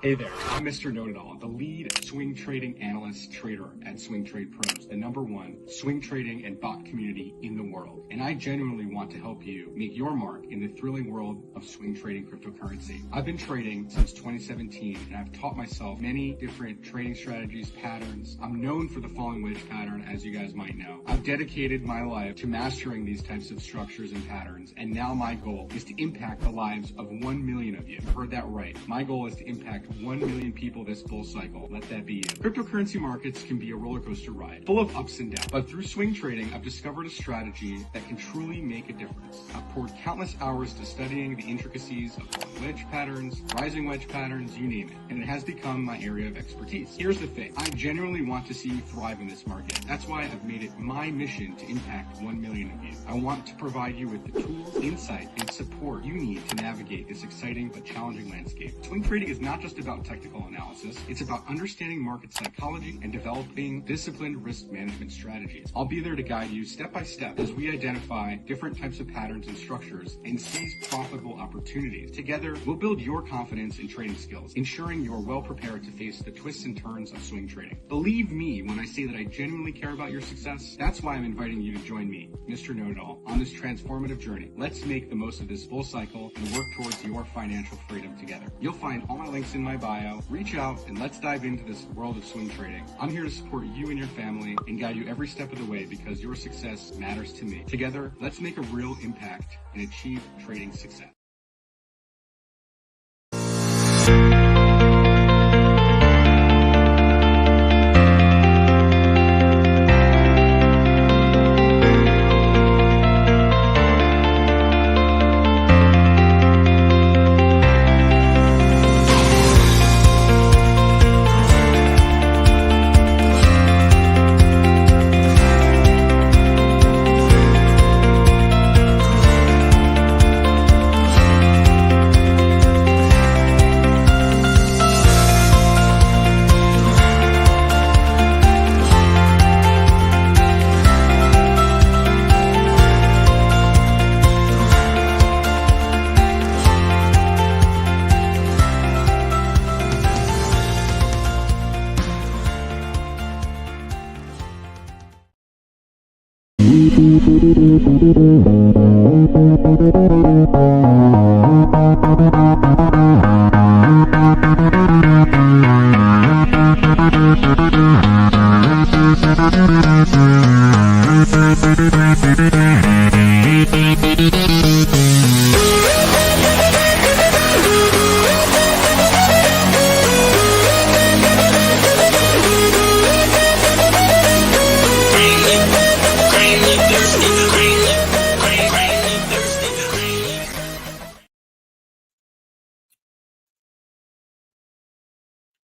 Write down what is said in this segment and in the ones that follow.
Hey there, I'm Mr. Know-It-All, the lead swing trading analyst trader at Swing Trade Pros, the #1 swing trading and bot community in the world. And I genuinely want to help you make your mark in the thrilling world of swing trading cryptocurrency. I've been trading since 2017 and I've taught myself many different trading strategies, patterns. I'm known for the falling wedge pattern, as you guys might know. I've dedicated my life to mastering these types of structures and patterns, and now my goal is to impact the lives of 1 million of you. You heard that right. My goal is to impact 1 million people this bull cycle. Let that be you. Cryptocurrency markets can be a roller coaster ride, full of ups and downs. But through swing trading, I've discovered a strategy that can truly make a difference. I've poured countless hours to studying the intricacies of falling wedge patterns, rising wedge patterns, you name it. And it has become my area of expertise. Here's the thing. I genuinely want to see you thrive in this market. That's why I've made it my mission to impact 1 million of you. I want to provide you with the tools, insight, and support you need to navigate this exciting but challenging landscape. Swing trading is not just about technical analysis, it's about understanding market psychology and developing disciplined risk management strategies. I'll be there to guide you step by step as we identify different types of patterns and structures and seize profitable opportunities. Together, we'll build your confidence in trading skills, ensuring you're well prepared to face the twists and turns of swing trading. Believe me when I say that I genuinely care about your success. That's why I'm inviting you to join me, Mr. Know-It-All, on this transformative journey. Let's make the most of this bull cycle and work towards your financial freedom together. You'll find all my links in my bio. Reach out and let's dive into this world of swing trading. I'm here to support you and your family and guide you every step of the way because your success matters to me. Together, let's make a real impact and achieve trading success.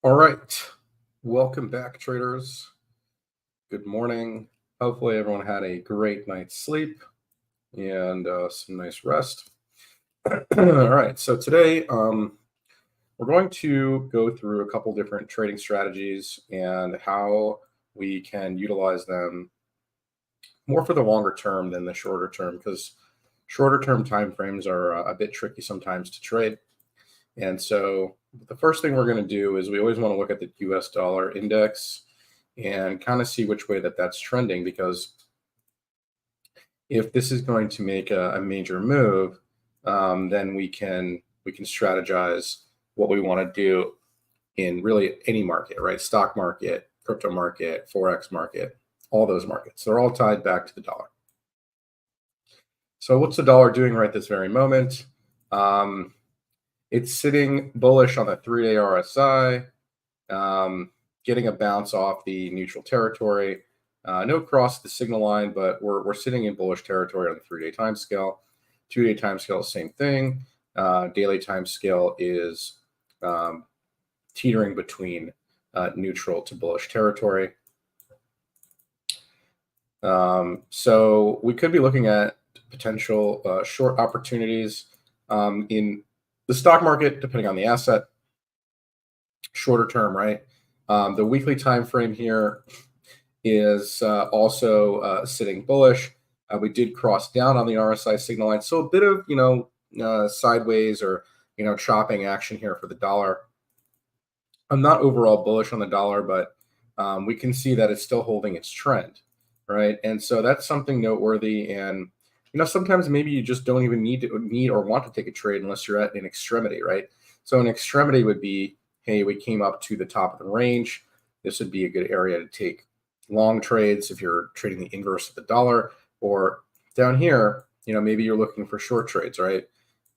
All right, welcome back, traders. Good morning. Hopefully everyone had a great night's sleep and some nice rest. All right, so today we're going to go through a couple different trading strategies and how we can utilize them more for the longer term than the shorter term, because shorter term time frames are a bit tricky sometimes to trade. And so the first thing we're going to do is we always want to look at the US dollar index and kind of see which way that's trending, because if this is going to make a major move, then we can strategize what we want to do in really any market, right? Stock market, crypto market, Forex market, all those markets. They're all tied back to the dollar. So what's the dollar doing right this very moment? It's sitting bullish on the 3-day RSI, getting a bounce off the neutral territory. No cross the signal line, but we're sitting in bullish territory on the 3-day time scale. 2-day time scale, same thing. Daily time scale is teetering between neutral to bullish territory. So we could be looking at potential short opportunities in the stock market, depending on the asset, shorter term, right? The weekly time frame here is also sitting bullish. We did cross down on the RSI signal line, so a bit of sideways or chopping action here for the dollar. I'm not overall bullish on the dollar, but we can see that it's still holding its trend, right? And so that's something noteworthy. And sometimes maybe you just don't even need or want to take a trade unless you're at an extremity, right? So an extremity would be, hey, we came up to the top of the range. This would be a good area to take long trades if you're trading the inverse of the dollar, or down here, maybe you're looking for short trades, right?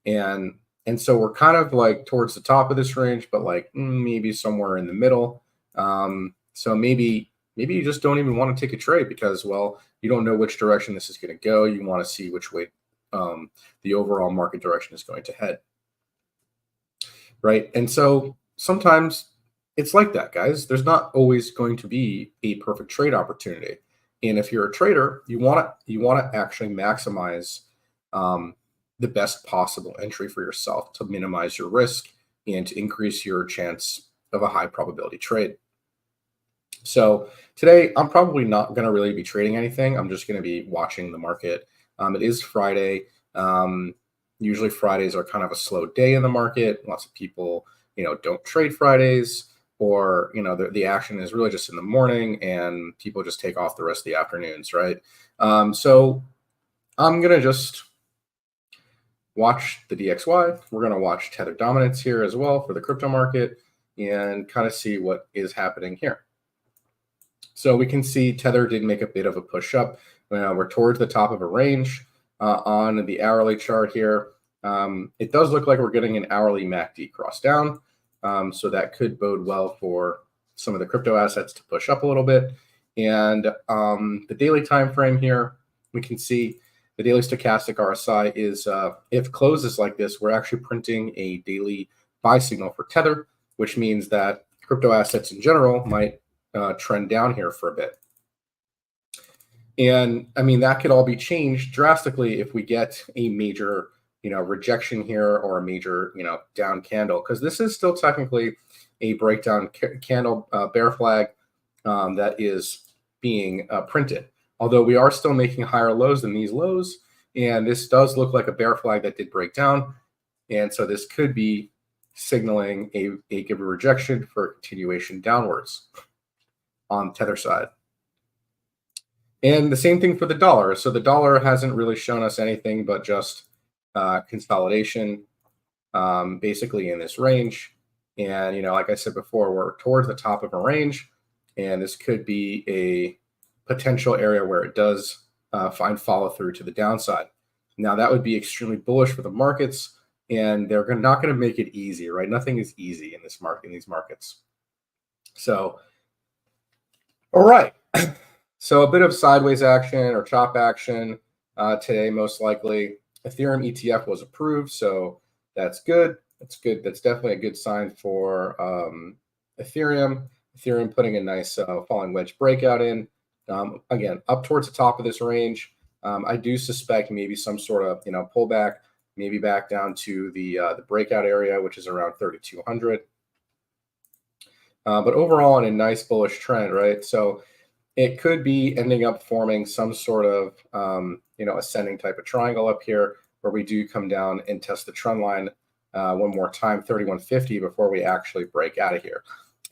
And so we're kind of like towards the top of this range, but like maybe somewhere in the middle. So maybe you just don't even want to take a trade because, well, you don't know which direction this is going to go. You want to see which way the overall market direction is going to head, right? And so sometimes it's like that, guys. There's not always going to be a perfect trade opportunity. And if you're a trader, you want to actually maximize the best possible entry for yourself to minimize your risk and to increase your chance of a high probability trade. So today, I'm probably not going to really be trading anything. I'm just going to be watching the market. It is Friday. Usually Fridays are kind of a slow day in the market. Lots of people, don't trade Fridays, or, the action is really just in the morning and people just take off the rest of the afternoons, right? So I'm going to just watch the DXY. We're going to watch Tether dominance here as well for the crypto market and kind of see what is happening here. So we can see Tether did make a bit of a push up. We're towards the top of a range on the hourly chart here. It does look like we're getting an hourly MACD cross down. So that could bode well for some of the crypto assets to push up a little bit. And the daily time frame here, we can see the daily stochastic RSI is, if closes like this, we're actually printing a daily buy signal for Tether, which means that crypto assets in general might trend down here for a bit. And I mean, that could all be changed drastically if we get a major, rejection here, or a major, down candle, because this is still technically a breakdown candle bear flag that is being printed. Although we are still making higher lows than these lows, and this does look like a bear flag that did break down. And so this could be signaling a give a rejection for a continuation downwards on Tether side. And the same thing for the dollar. So the dollar hasn't really shown us anything but just consolidation, basically in this range. And, like I said before, we're towards the top of a range, and this could be a potential area where it does find follow through to the downside. Now, that would be extremely bullish for the markets, and they're not going to make it easy, right? Nothing is easy in this market, in these markets. So, all right. So a bit of sideways action or chop action today, most likely. Ethereum ETF was approved, so that's good. That's good. That's definitely a good sign for Ethereum. Ethereum putting a nice falling wedge breakout in. Again, up towards the top of this range. I do suspect maybe some sort of pullback, maybe back down to the breakout area, which is around 3,200. But overall, in a nice bullish trend, right? So it could be ending up forming some sort of ascending type of triangle up here, where we do come down and test the trend line one more time, 3150, before we actually break out of here.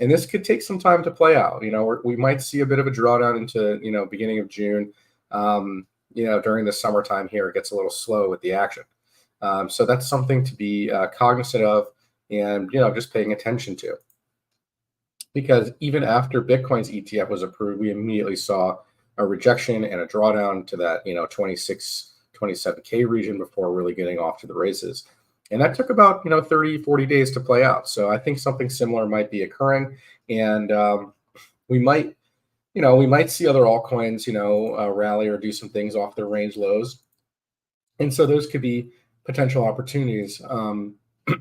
And this could take some time to play out. We might see a bit of a drawdown into beginning of June. During the summertime here, it gets a little slow with the action. So that's something to be cognizant of, and just paying attention to. Because even after Bitcoin's ETF was approved, we immediately saw a rejection and a drawdown to that 26, 27K region before really getting off to the races. And that took about 30, 40 days to play out. So I think something similar might be occurring, and we might see other altcoins rally or do some things off their range lows, and so those could be potential opportunities.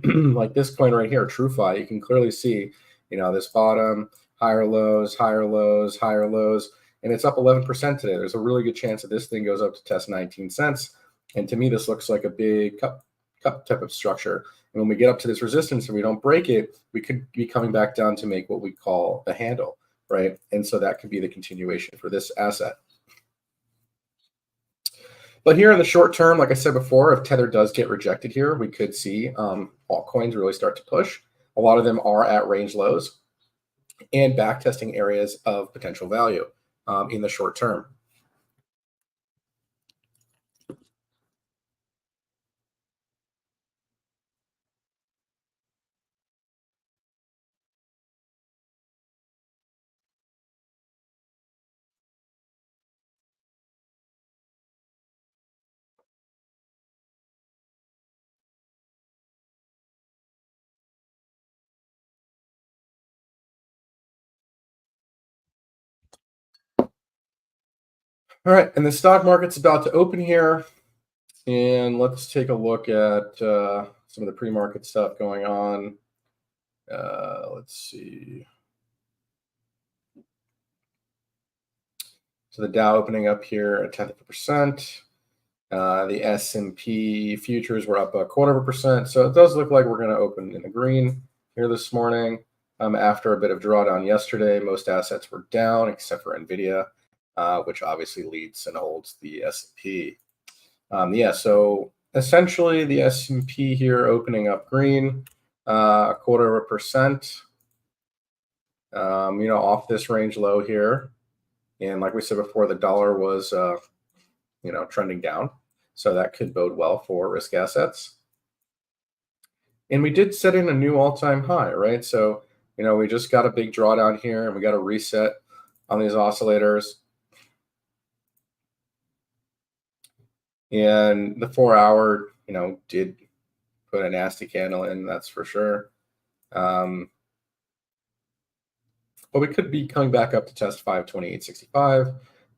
Like this coin right here, TrueFi, you can clearly see this bottom, higher lows, higher lows, higher lows, and it's up 11% today. There's a really good chance that this thing goes up to test 19 cents. And to me, this looks like a big cup type of structure. And when we get up to this resistance and we don't break it, we could be coming back down to make what we call a handle, right? And so that could be the continuation for this asset. But here in the short term, like I said before, if Tether does get rejected here, we could see altcoins really start to push. A lot of them are at range lows. and backtesting areas of potential value in the short term. All right, and the stock market's about to open here. And let's take a look at some of the pre-market stuff going on. Let's see. So the Dow opening up here a 0.1%. The S&P futures were up 0.25%. So it does look like we're going to open in the green here this morning. After a bit of drawdown yesterday, most assets were down except for NVIDIA, which obviously leads and holds the S&P. Yeah, so essentially the S&P here opening up green, 0.25%. Off this range low here. And like we said before, the dollar was, trending down. So that could bode well for risk assets. And we did set in a new all-time high, right? So, we just got a big drawdown here and we got a reset on these oscillators. And the 4-hour, did put a nasty candle in, that's for sure. But we could be coming back up to test 528.65,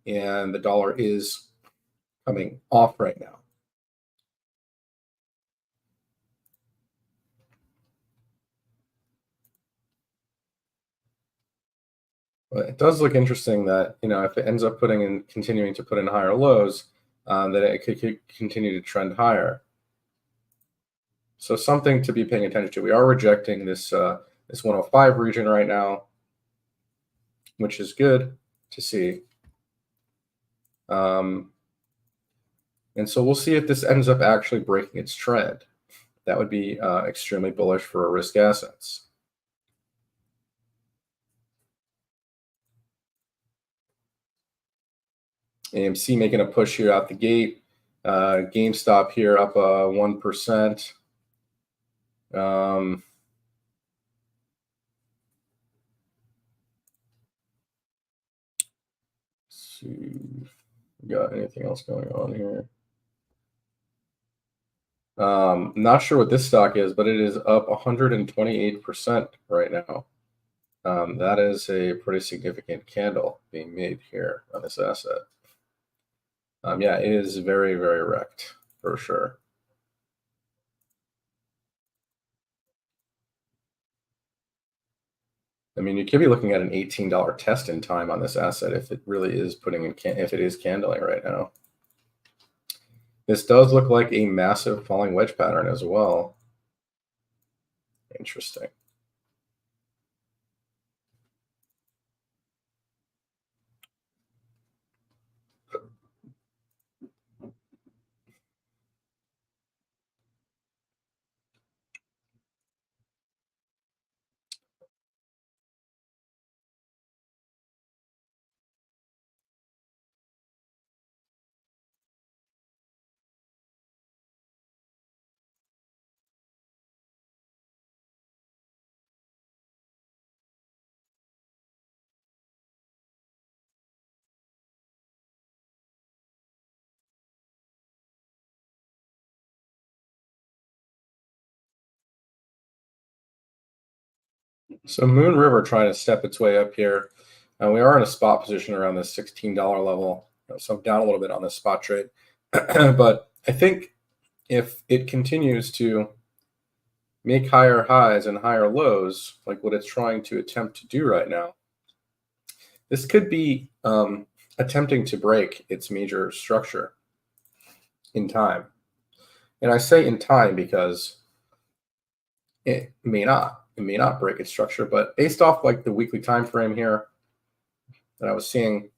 and the dollar is coming off right now. But it does look interesting that, if it ends up continuing to put in higher lows, that it could continue to trend higher. So something to be paying attention to. We are rejecting this 105 region right now, which is good to see. And so we'll see if this ends up actually breaking its trend. That would be extremely bullish for risk assets. AMC making a push here out the gate. GameStop here up 1%. Let's see, got anything else going on here? Not sure what this stock is, but it is up 128% right now. That is a pretty significant candle being made here on this asset. Yeah, it is very, very wrecked for sure. I mean, you could be looking at an $18 test in time on this asset if it really is if it is candling right now. This does look like a massive falling wedge pattern as well. Interesting. So Moon River trying to step its way up here. We are in a spot position around the $16 level. So I'm down a little bit on this spot trade. But I think if it continues to make higher highs and higher lows, like what it's trying to attempt to do right now, this could be attempting to break its major structure in time. And I say in time because it may not break its structure, but based off like the weekly time frame here that I was seeing,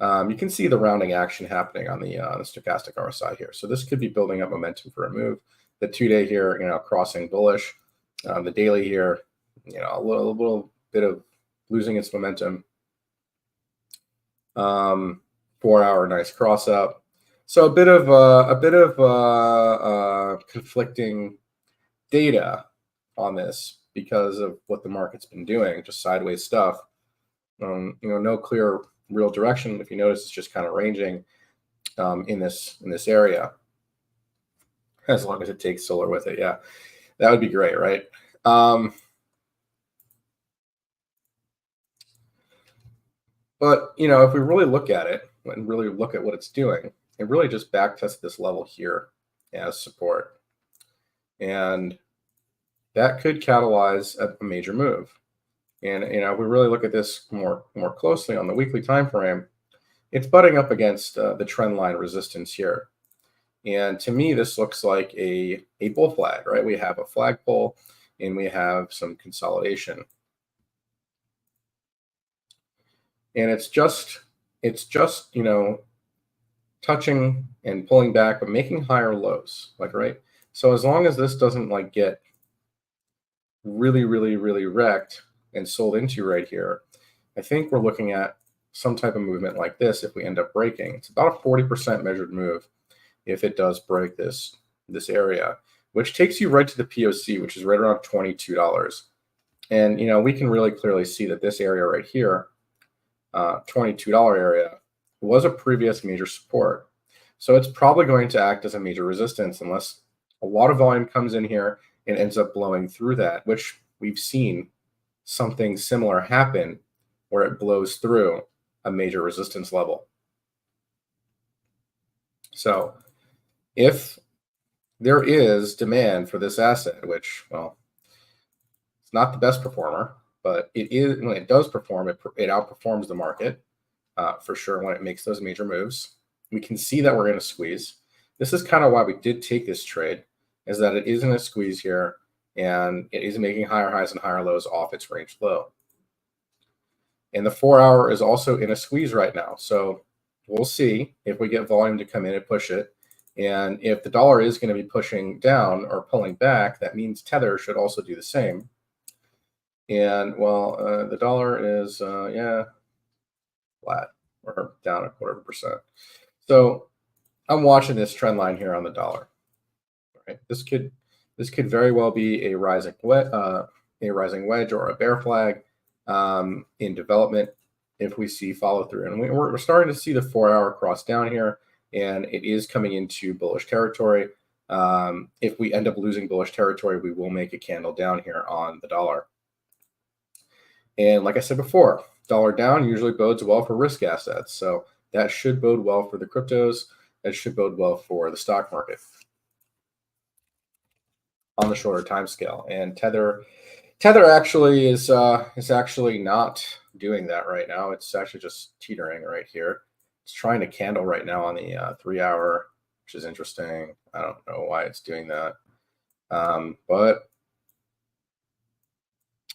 you can see the rounding action happening on the stochastic RSI here. So this could be building up momentum for a move. The 2-day here, crossing bullish. The daily here, a little bit of losing its momentum. 4-hour nice cross up. So a bit of conflicting data on this because of what the market's been doing, just sideways stuff. No clear real direction. If you notice, it's just kind of ranging in this area. As long as it takes solar with it, yeah, that would be great, right? But if we really look at it and really look at what it's doing, it really just backtested this level here as support, and that could catalyze a major move. And if we really look at this more closely on the weekly time frame, it's butting up against the trend line resistance here. And to me, this looks like a bull flag, right? We have a flagpole and we have some consolidation. And it's just touching and pulling back, but making higher lows, right? So as long as this doesn't get really, really, really wrecked and sold into right here, I think we're looking at some type of movement like this. If we end up breaking, it's about a 40% measured move if it does break this area, which takes you right to the POC, which is right around $22. And we can really clearly see that this area right here, $22 area, was a previous major support. So it's probably going to act as a major resistance unless a lot of volume comes in here and ends up blowing through that, which we've seen something similar happen where it blows through a major resistance level. So if there is demand for this asset, which, well, it's not the best performer, but it is, when it does perform, it outperforms the market for sure when it makes those major moves. We can see that we're in a squeeze. This is kind of why we did take this trade, is that it is in a squeeze here, and it is making higher highs and higher lows off its range low. And the 4-hour is also in a squeeze right now. So we'll see if we get volume to come in and push it. And if the dollar is going to be pushing down or pulling back, that means Tether should also do the same. And well, the dollar is, flat or down a 0.25%. So I'm watching this trend line here on the dollar. Right? This could very well be a rising wedge or a bear flag in development if we see follow through. And we're starting to see the 4-hour cross down here, and it is coming into bullish territory. If we end up losing bullish territory, we will make a candle down here on the dollar. And like I said before, dollar down usually bodes well for risk assets. So that should bode well for the cryptos. That should bode well for the stock market on the shorter time scale. And Tether actually is actually not doing that right now. It's actually just teetering right here. It's trying to candle right now on the 3-hour, which is interesting. I don't know why it's doing that, but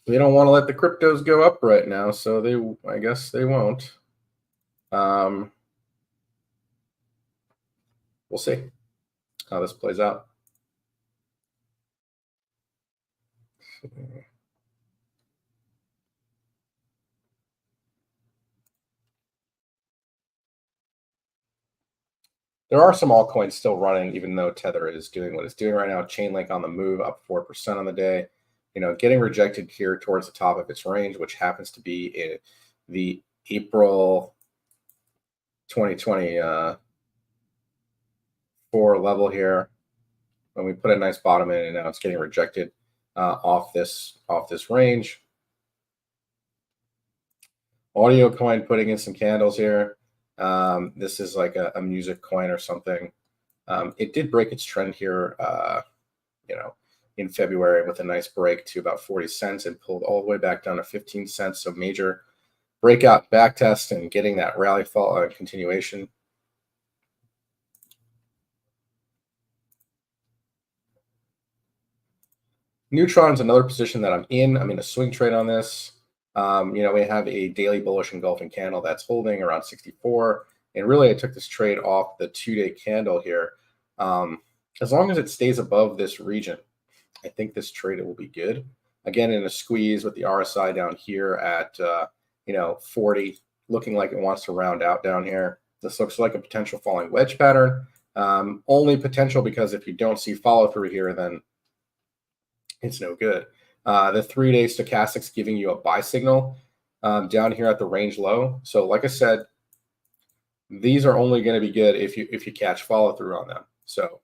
they don't want to let the cryptos go up right now, so I guess they won't. We'll see how this plays out. There are some altcoins still running, even though Tether is doing what it's doing right now. Chainlink on the move, up 4% on the day. Getting rejected here towards the top of its range, which happens to be the April 2024 level here. When we put a nice bottom in, and now it's getting rejected off this range. Audio coin putting in some candles here. This is like a music coin or something. It did break its trend here, in February with a nice break to about 40 cents and pulled all the way back down to 15 cents. So major breakout back test and getting that rally fall continuation. Neutron's another position that I'm in. I'm in a swing trade on this. We have a daily bullish engulfing candle that's holding around 64. And really, I took this trade off the 2-day candle here. As long as it stays above this region, I think this trade will be good. again in a squeeze with the RSI down here at 40, looking like it wants to round out down here. This looks like a potential falling wedge pattern. Only potential because if you don't see follow through here, then it's no good. The 3-day stochastics giving you a buy signal down here at the range low. So like I said, these are only going to be good if you catch follow through on them. So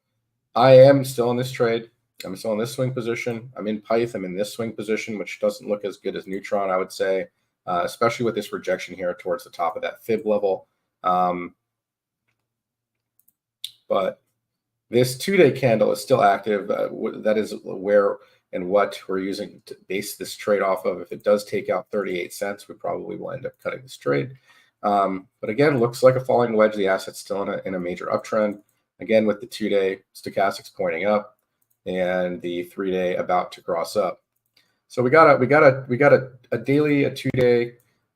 I am still in this trade. I'm still in this swing position. I'm in Pyth. I'm in this swing position, which doesn't look as good as Neutron, I would say, especially with this rejection here towards the top of that fib level. But this 2-day candle is still active. That is where and what we're using to base this trade off of. If it does take out 38 cents, we probably will end up cutting this trade. But again, looks like a falling wedge. The asset's still in a major uptrend. Again, with the 2-day stochastics pointing up and the 3-day about to cross up. So we got a daily, a 2-day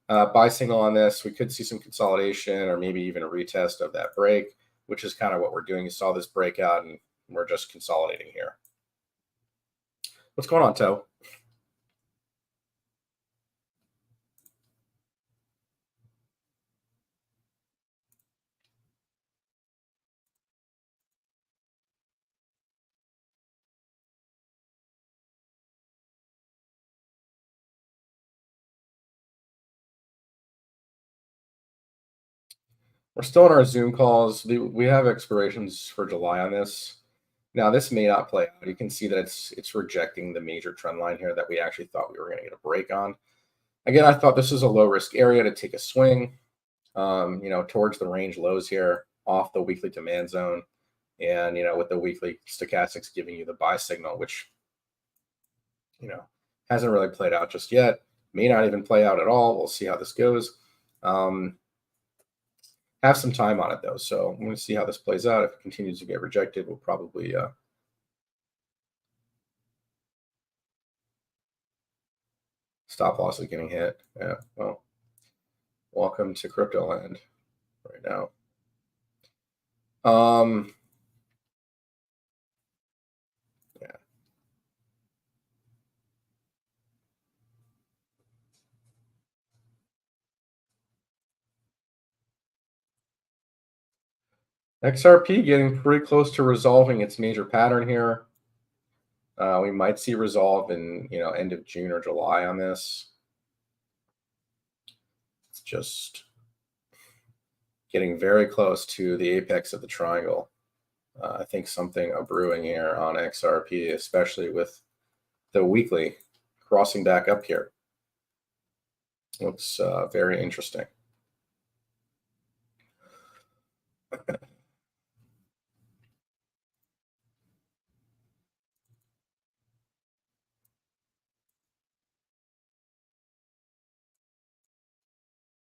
buy signal on this. We could see some consolidation or maybe even a retest of that break, which is kind of what we're doing. You saw this breakout and we're just consolidating here. What's going on, Toe? We're still in our Zoom calls. We have expirations for July on this. Now, this may not play out. You can see that it's rejecting the major trend line here that we actually thought we were going to get a break on. Again, I thought this was a low risk area to take a swing, towards the range lows here off the weekly demand zone. And, with the weekly stochastics giving you the buy signal, which, hasn't really played out just yet. May not even play out at all. We'll see how this goes. Have some time on it though, so I'm going to see how this plays out. If it continues to get rejected, we'll probably stop loss is getting hit. Yeah, well, welcome to crypto land right now. Yeah. XRP getting pretty close to resolving its major pattern here. We might see resolve in end of June or July on this. It's just getting very close to the apex of the triangle. I think something brewing here on XRP, especially with the weekly crossing back up here. Looks very interesting.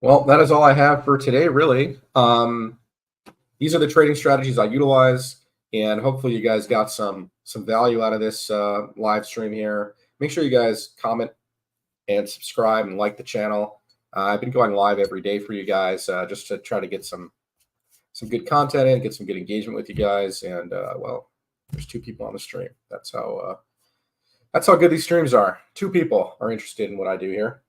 Well, that is all I have for today, really. These are the trading strategies I utilize, and hopefully you guys got some value out of this live stream here. Make sure you guys comment and subscribe and like the channel. I've been going live every day for you guys just to try to get some good content in, get some good engagement with you guys. And well, there's 2 people on the stream. That's how good these streams are. 2 people are interested in what I do here.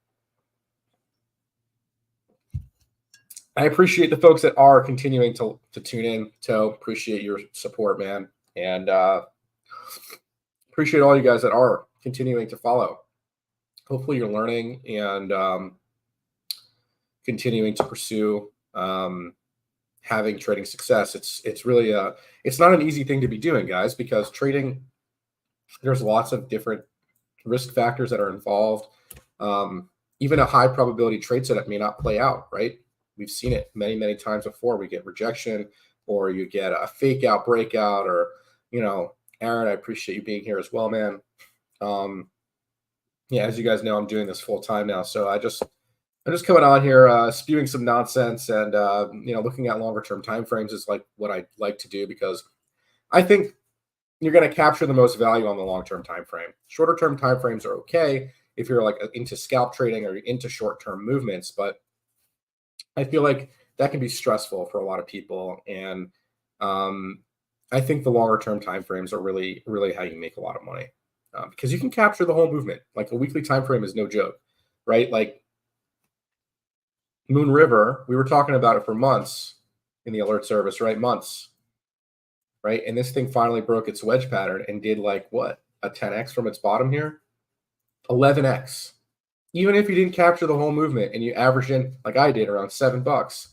I appreciate the folks that are continuing to tune in. So appreciate your support, man. And appreciate all you guys that are continuing to follow. Hopefully you're learning and continuing to pursue having trading success. It's really it's not an easy thing to be doing, guys, because trading, there's lots of different risk factors that are involved. Even a high probability trade setup may not play out, right? We've seen it many, many times before. We get rejection, or you get a fake out breakout, or, Aaron, I appreciate you being here as well, man. Yeah, as you guys know, I'm doing this full time now. So I'm just coming on here, spewing some nonsense and, looking at longer term timeframes is like what I like to do, because I think you're going to capture the most value on the long term time frame. Shorter term timeframes are okay if you're like into scalp trading or into short term movements, but I feel like that can be stressful for a lot of people. And I think the longer term timeframes are really, really how you make a lot of money. because you can capture the whole movement. Like a weekly time frame is no joke, right? Like Moon River, we were talking about it for months in the alert service, right? Months, right? And this thing finally broke its wedge pattern and did like what? A 10x from its bottom here? 11x. Even if you didn't capture the whole movement and you averaged in, like I did, around $7,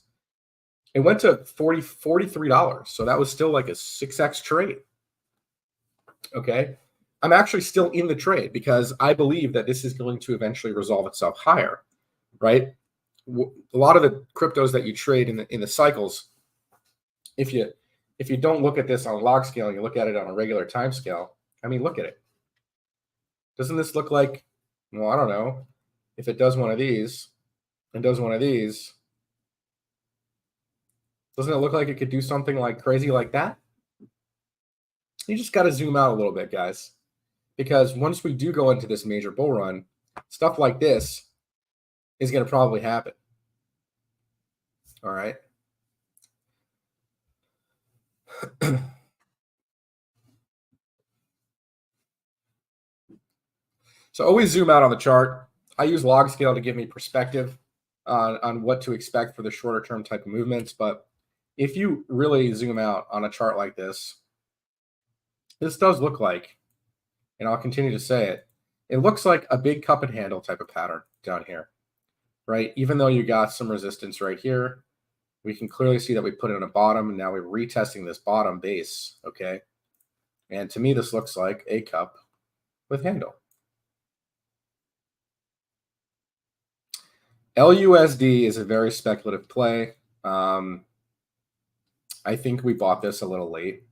it went to $43. So that was still like a 6x trade. Okay. I'm actually still in the trade because I believe that this is going to eventually resolve itself higher, right? A lot of the cryptos that you trade in the cycles, if you don't look at this on a log scale and you look at it on a regular time scale, I mean, look at it. Doesn't this look like, well, I don't know, if it does one of these and does one of these, doesn't it look like it could do something like crazy like that? You just got to zoom out a little bit, guys, because once we do go into this major bull run, stuff like this is going to probably happen. All right. So always zoom out on the chart. I use log scale to give me perspective on what to expect for the shorter term type of movements. But if you really zoom out on a chart like this, this does look like, and I'll continue to say it, it looks like a big cup and handle type of pattern down here, right? Even though you got some resistance right here, we can clearly see that we put it in a bottom, and now we're retesting this bottom base, okay? And to me, this looks like a cup with handle. LUSD is a very speculative play. I think we bought this a little late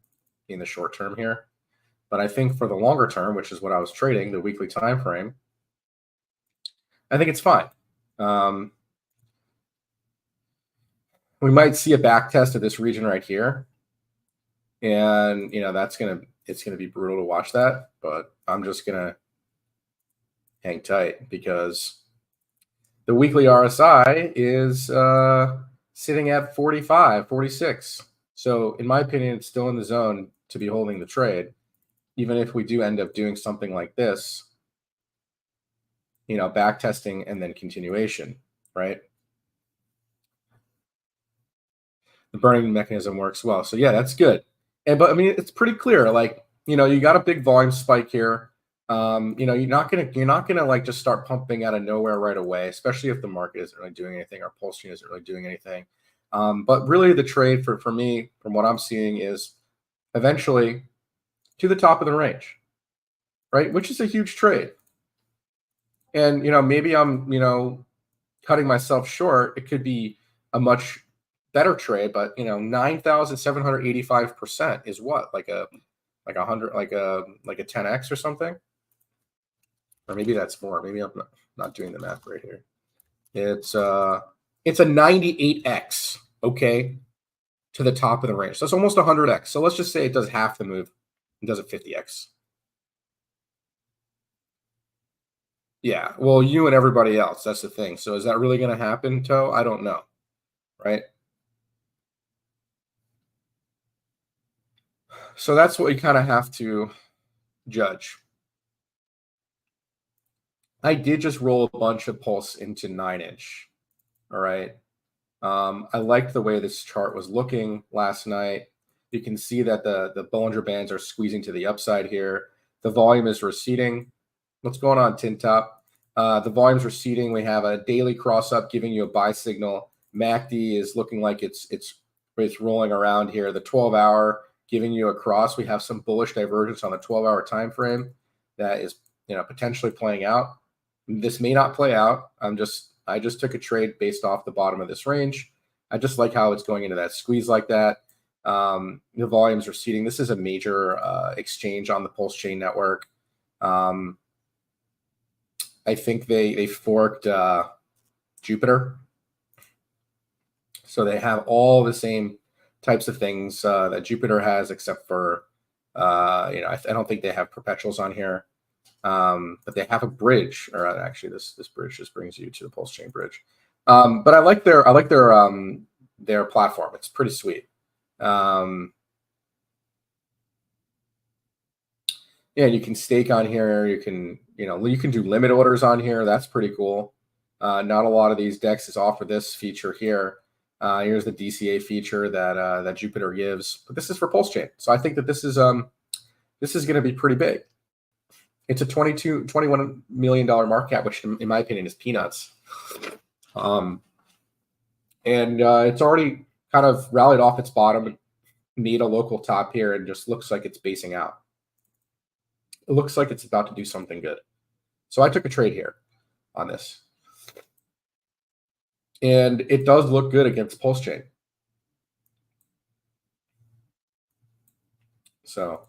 in the short term here, but I think for the longer term, which is what I was trading, the weekly time frame, I think it's fine. We might see a back test of this region right here, and you know it's gonna be brutal to watch that, but I'm just gonna hang tight because the weekly RSI is sitting at 45, 46. So in my opinion, it's still in the zone to be holding the trade, even if we do end up doing something like this, you know, back testing and then continuation, right? The burning mechanism works well. So yeah, that's good. But I mean, it's pretty clear, like, you know, you got a big volume spike here. You know, you're not gonna like just start pumping out of nowhere right away, especially if the market isn't really doing anything, or pulse chain isn't really doing anything. But really the trade for me, from what I'm seeing, is eventually to the top of the range, right? Which is a huge trade. And, you know, maybe I'm, you know, cutting myself short. It could be a much better trade, but, you know, 9,785% is what? Like a 10x or something? Or maybe that's more. Maybe I'm not doing the math right here. It's a 98x, okay, to the top of the range. So it's almost 100x. So let's just say it does half the move. It does it 50x. Yeah, well, you and everybody else. That's the thing. So is that really going to happen, Toe? I don't know, right? So that's what we kind of have to judge. I did just roll a bunch of pulse into 9-inch. All right. I liked the way this chart was looking last night. You can see that the Bollinger Bands are squeezing to the upside here. The volume is receding. What's going on, Tin Top? The volume's receding. We have a daily cross up giving you a buy signal. MACD is looking like it's rolling around here. The 12-hour giving you a cross. We have some bullish divergence on the 12-hour time frame that is, you know, potentially playing out. This may not play out. I just took a trade based off the bottom of this range. I just like how it's going into that squeeze like that. The volumes receding. This is a major exchange on the Pulse Chain network. I think they forked Jupiter. So they have all the same types of things that Jupiter has, except for, you know, I don't think they have perpetuals on here. But they have a bridge, or actually this bridge just brings you to the Pulse Chain bridge. But I like their platform. It's pretty sweet. Yeah, you can stake on here. You can, you can do limit orders on here. That's pretty cool. Not a lot of these dexes offer this feature here. Here's the DCA feature that Jupiter gives, but this is for Pulse Chain. So I think that this is going to be pretty big. It's a $21 million market cap, which in my opinion is peanuts. And it's already kind of rallied off its bottom and made a local top here and just looks like it's basing out. It looks like it's about to do something good. So I took a trade here on this. And it does look good against Pulse Chain. So,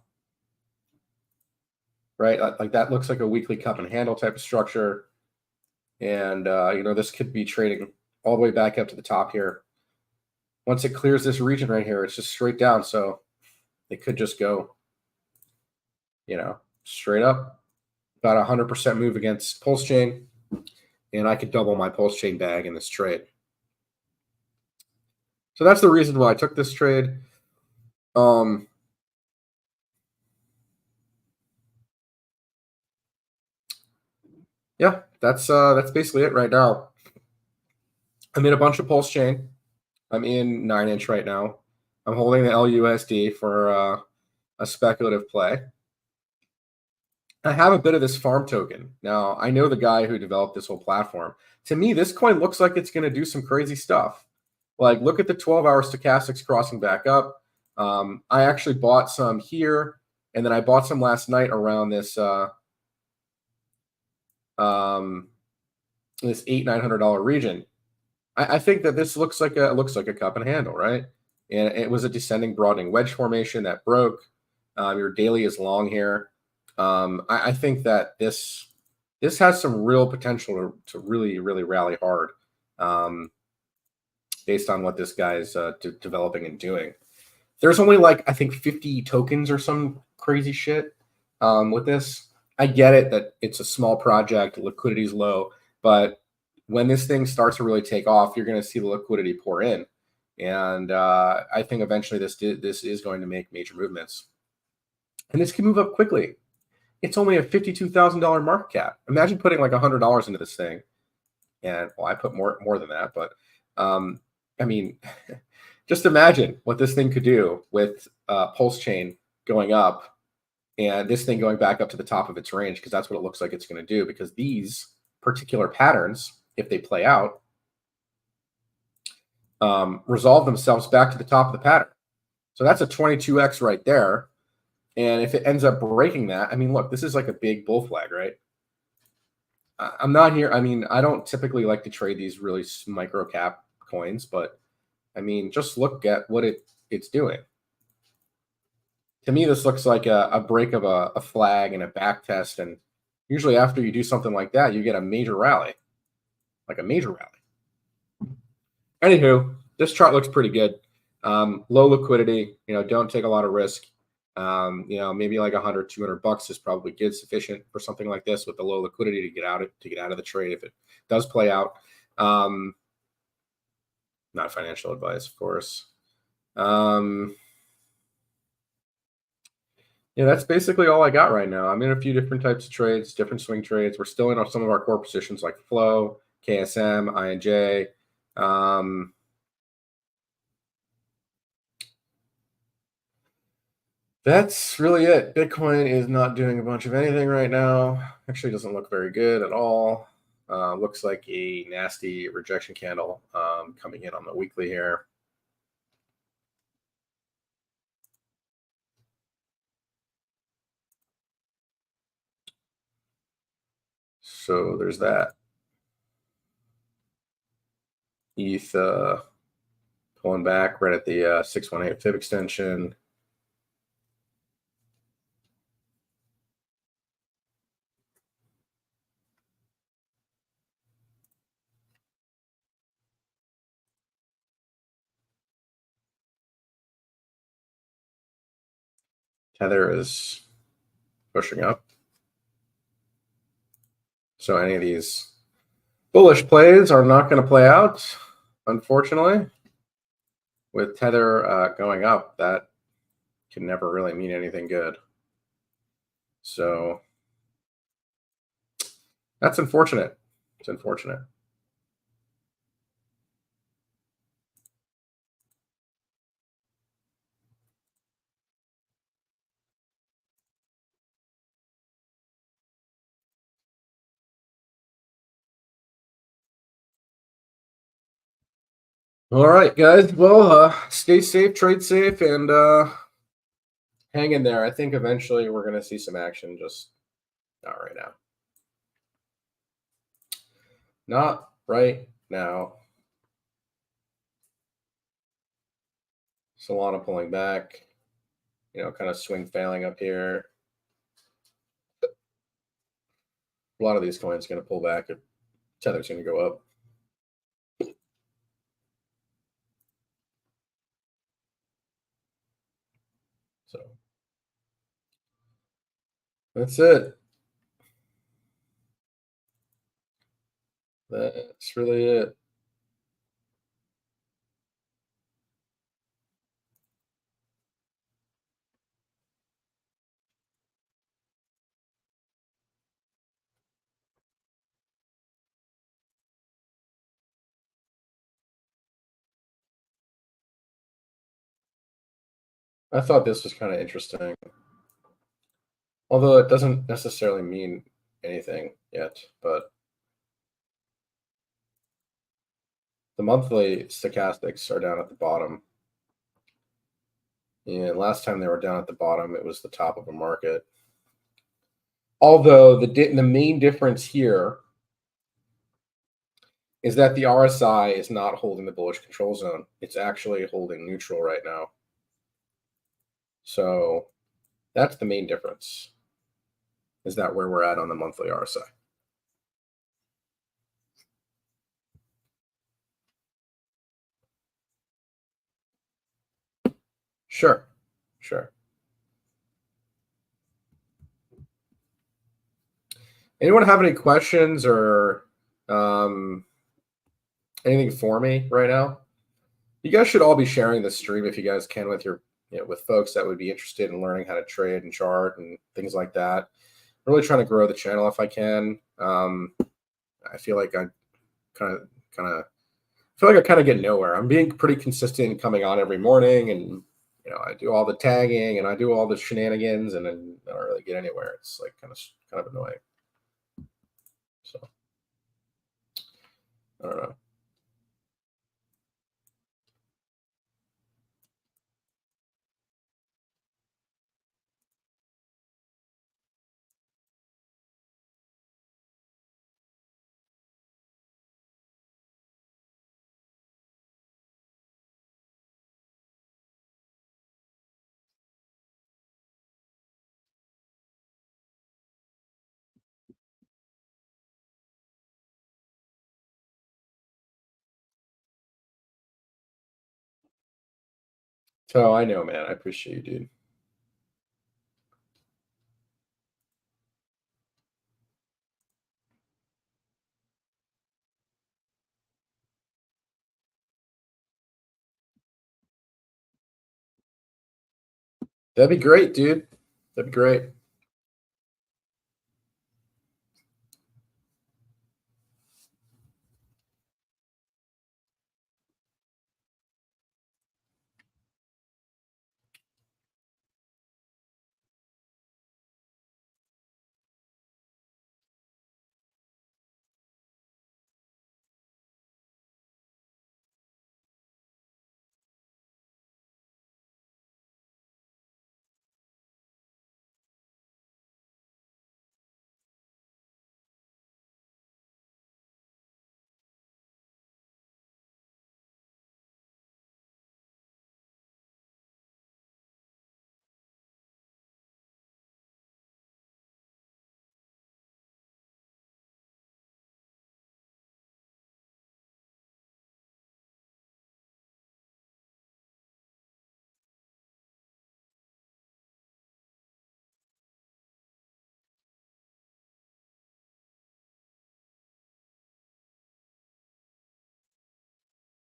right, like that looks like a weekly cup and handle type of structure. And, this could be trading all the way back up to the top here. Once it clears this region right here, it's just straight down. So it could just go, straight up. About 100% move against Pulse Chain. And I could double my Pulse Chain bag in this trade. So that's the reason why I took this trade. Yeah, that's basically it right now. I'm in a bunch of Pulse Chain. I'm in 9-inch right now. I'm holding the LUSD for a speculative play. I have a bit of this farm token. Now, I know the guy who developed this whole platform. To me, this coin looks like it's going to do some crazy stuff. Like, look at the 12-hour stochastics crossing back up. I actually bought some here, and then I bought some last night around this this $800-900 region. I think that this looks like a cup and handle, right? And it was a descending broadening wedge formation that broke. Your daily is long here. I think that this has some real potential to really, really rally hard based on what this guy is developing and doing. There's only I think 50 tokens or some crazy shit with this. I get it that it's a small project, liquidity is low, but when this thing starts to really take off, you're going to see the liquidity pour in. And I think eventually this is going to make major movements. And this can move up quickly. It's only a $52,000 market cap. Imagine putting like $100 into this thing. And I put more than that, but I mean, just imagine what this thing could do with Pulse Chain going up and this thing going back up to the top of its range, because that's what it looks like it's going to do, because these particular patterns, if they play out, resolve themselves back to the top of the pattern. So that's a 22x right there. And if it ends up breaking that, I mean, look, this is like a big bull flag, right? I'm not here. I mean, I don't typically like to trade these really micro cap coins, but I mean, just look at what it's doing. To me, this looks like a break of a flag and a back test. And usually after you do something like that, you get a major rally, like a major rally. Anywho, this chart looks pretty good. Low liquidity, don't take a lot of risk. Maybe like $100-200 is probably good, sufficient for something like this with the low liquidity to get out of the trade if it does play out. Not financial advice, of course. Yeah, that's basically all I got right now. I'm in a few different types of trades, different swing trades. We're still in some of our core positions like Flow, KSM, INJ. That's really it. Bitcoin is not doing a bunch of anything right now. Actually, doesn't look very good at all. Looks like a nasty rejection candle coming in on the weekly here. So there's that. ETH pulling back right at the 618 fib extension. Tether is pushing up. So any of these bullish plays are not going to play out, unfortunately. With Tether going up, that can never really mean anything good. So that's unfortunate. It's unfortunate. All right, guys. Well, stay safe, trade safe, and hang in there. I think eventually we're going to see some action, just not right now. Not right now. Solana pulling back, kind of swing failing up here. A lot of these coins are going to pull back. Tether's going to go up. So that's it. That's really it. I thought this was kind of interesting. Although it doesn't necessarily mean anything yet, but the monthly stochastics are down at the bottom. And last time they were down at the bottom, it was the top of a market. Although the main difference here is that the RSI is not holding the bullish control zone. It's actually holding neutral right now. So that's the main difference, is that where we're at on the monthly RSI. Sure. Anyone have any questions or anything for me right now? You guys should all be sharing this stream if you guys can with your, with folks that would be interested in learning how to trade and chart and things like that. I'm really trying to grow the channel if I can. I feel like I kind of get nowhere. I'm being pretty consistent, coming on every morning, and I do all the tagging and I do all the shenanigans, and then I don't really get anywhere. It's like kind of annoying. So I don't know. So I know, man. I appreciate you, dude. That'd be great, dude. That'd be great.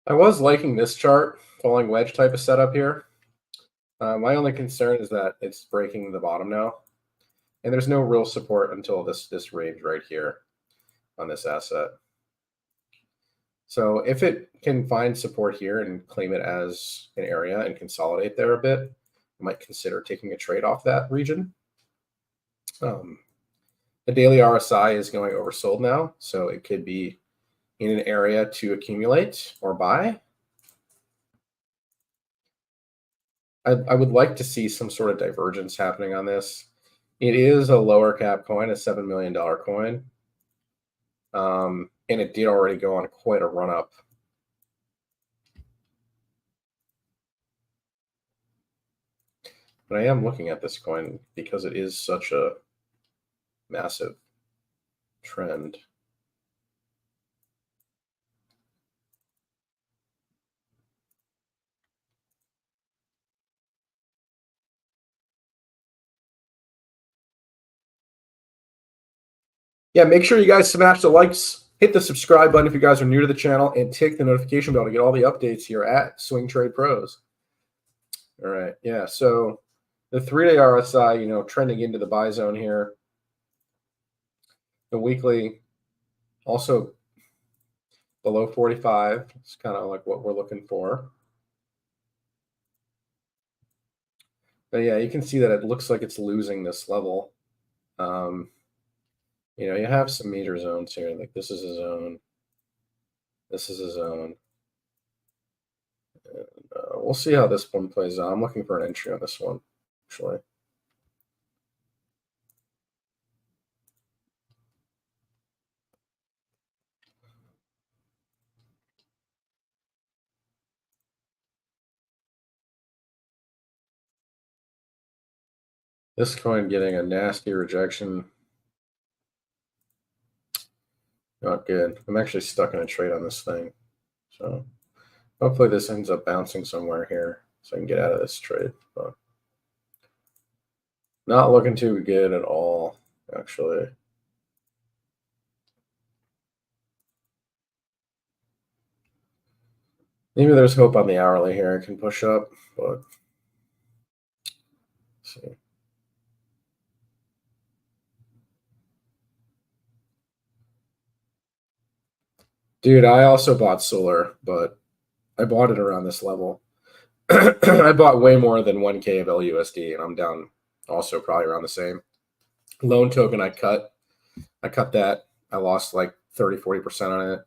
I was liking this chart, falling wedge type of setup here. My only concern is that it's breaking the bottom now. And there's no real support until this range right here on this asset. So if it can find support here and claim it as an area and consolidate there a bit, I might consider taking a trade off that region. The daily RSI is going oversold now, so it could be in an area to accumulate or buy. I would like to see some sort of divergence happening on this. It is a lower cap coin, a $7 million coin. And it did already go on quite a run up. But I am looking at this coin because it is such a massive trend. Yeah, make sure you guys smash the likes, hit the subscribe button if you guys are new to the channel, and tick the notification bell to get all the updates here at Swing Trade Pros. All right, yeah, so the 3-day RSI, trending into the buy zone here. The weekly also below 45. It's kind of like what we're looking for. But yeah, you can see that it looks like it's losing this level. You have some major zones here. Like this is a zone. This is a zone. And, we'll see how this one plays out. I'm looking for an entry on this one, actually. This coin getting a nasty rejection. Not good. I'm actually stuck in a trade on this thing. So hopefully this ends up bouncing somewhere here so I can get out of this trade. But not looking too good at all, actually. Maybe there's hope on the hourly here. I can push up, but let's see. Dude, I also bought solar, but I bought it around this level. I bought way more than 1K of LUSD, and I'm down also probably around the same. Loan token I cut that. I lost like 30-40% on it.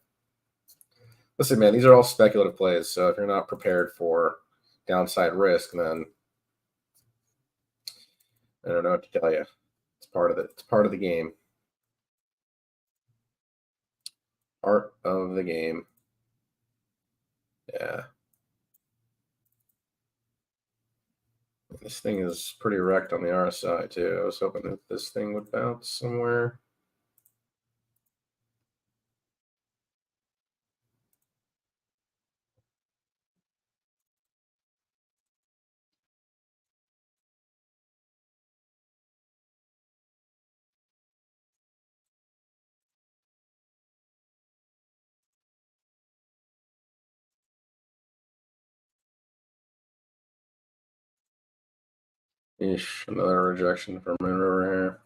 Listen, man, these are all speculative plays, so if you're not prepared for downside risk, then I don't know what to tell you. It's part of the game. Part of the game. Yeah. This thing is pretty wrecked on the RSI too. I was hoping that this thing would bounce somewhere. Eesh, another rejection from over here.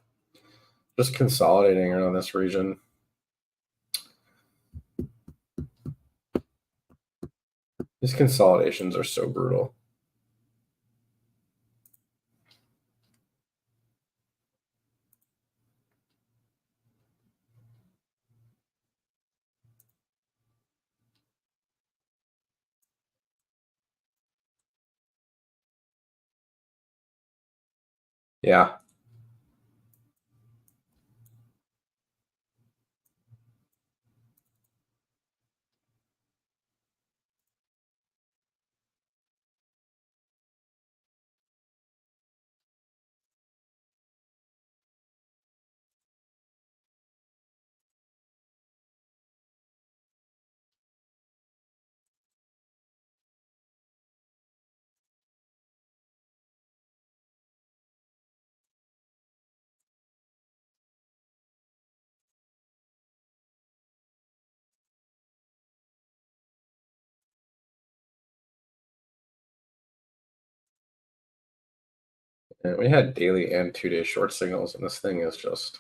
Just consolidating around this region. These consolidations are so brutal. Yeah. We had daily and 2-day short signals, and this thing is just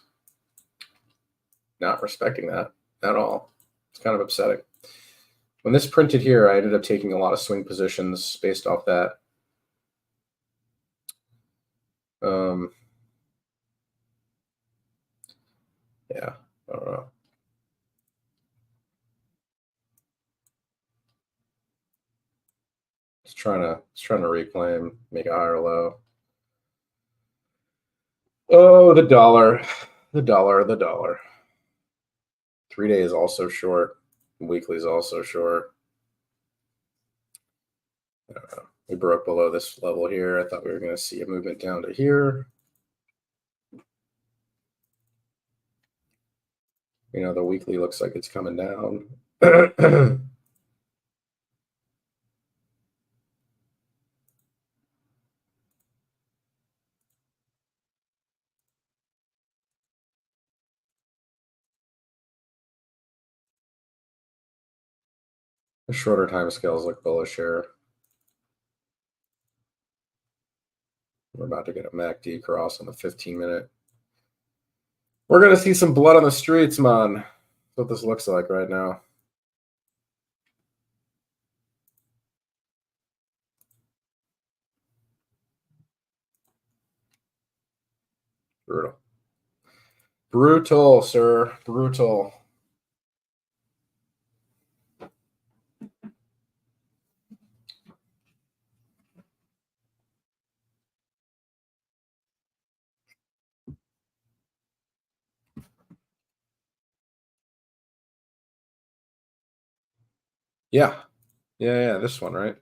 not respecting that at all. It's kind of upsetting. When this printed here, I ended up taking a lot of swing positions based off that. Yeah, I don't know. It's trying to reclaim, make a higher low. Oh, the dollar. 3-day is also short. Weekly is also short. We broke below this level here. I thought we were going to see a movement down to here. The weekly looks like it's coming down. The shorter time scales look bullish here. We're about to get a MACD cross on the 15-minute. We're going to see some blood on the streets, man. That's what this looks like right now. Brutal. Brutal, sir. Brutal. Yeah. Yeah, this one, right?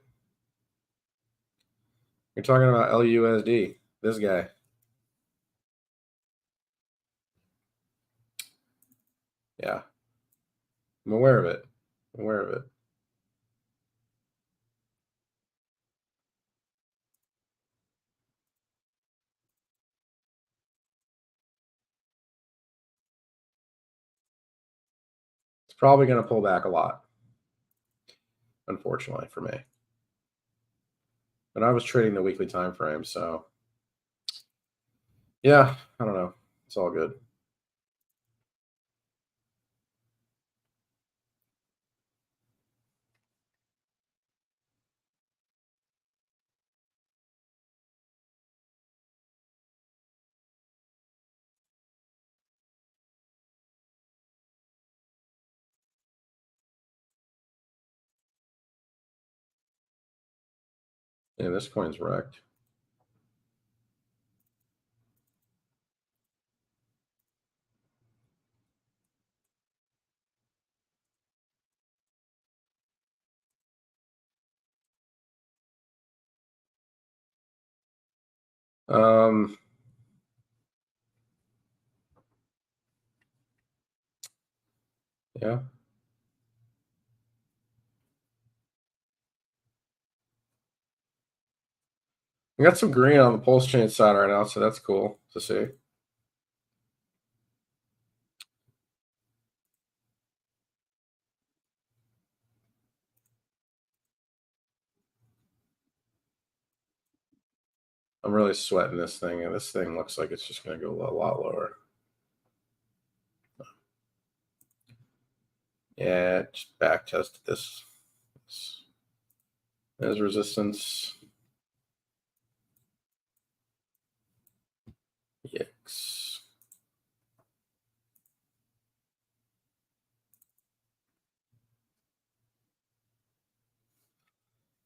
You're talking about LUSD. This guy. Yeah. I'm aware of it. It's probably going to pull back a lot, unfortunately for me. But I was trading the weekly time frame, so yeah, I don't know. It's all good. Yeah, this coin's wrecked. Yeah. We got some green on the pulse chain side right now, so that's cool to see. I'm really sweating this thing, and this thing looks like it's just going to go a lot lower. Yeah, just back tested this as resistance. Yikes.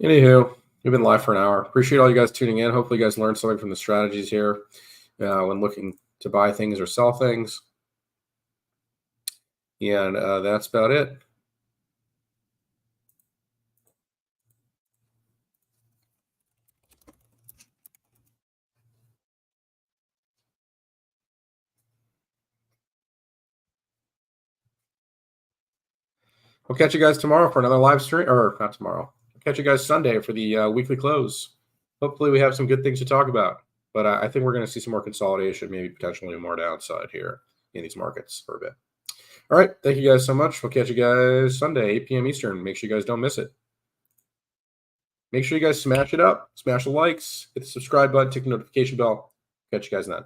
Anywho, we've been live for an hour. Appreciate all you guys tuning in. Hopefully you guys learned something from the strategies here when looking to buy things or sell things. And that's about it. We'll catch you guys tomorrow for another live stream, or not tomorrow. We'll catch you guys Sunday for the weekly close. Hopefully we have some good things to talk about. But I think we're going to see some more consolidation, maybe potentially more downside here in these markets for a bit. All right. Thank you guys so much. We'll catch you guys Sunday, 8 p.m. Eastern. Make sure you guys don't miss it. Make sure you guys smash it up, smash the likes, hit the subscribe button, tick the notification bell. Catch you guys then.